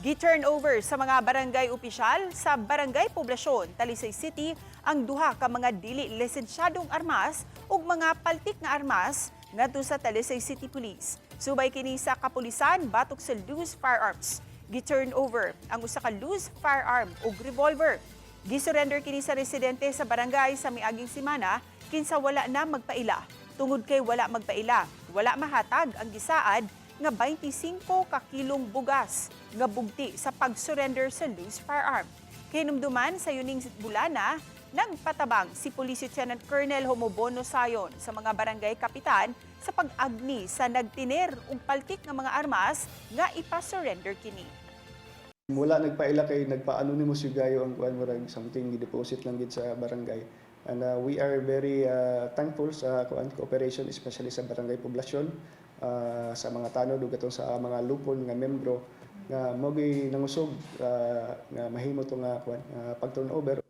Gi-turnover sa mga barangay opisyal sa Barangay Poblasyon, Talisay City ang duha ka mga dili lisensyadong armas ug mga paltik nga armas ngadto sa Talisay City Police. Subay kini sa kapulisan batok sa loose firearms. Gi-turnover ang usa ka loose firearm ug revolver. Gi-surrender kini sa residente sa barangay sa miaging semana kinsa wala na magpaila. Tungod kay wala magpaila, wala mahatag ang gisaad nga 25 ka kilong bugas nga bugti sa pag-surrender sa loose firearm. Hinumduman sa yuning bulana, nagpatabang si Police Lieutenant Colonel Homobono Sayon sa mga barangay kapitan sa pag-agni sa nagtiner ug paltik nga mga armas nga ipa-surrender kini. Mula nagpaila kay nagpa-anonymous yung gayo ang kuan murag something gi-deposit lang gid sa barangay. And we are very thankful sa kuan cooperation especially sa Barangay Poblasyon, sa mga tanod ug katong sa mga lupon nga membro nga mo nangusog nga mahimo to nga kuan pag-turnover.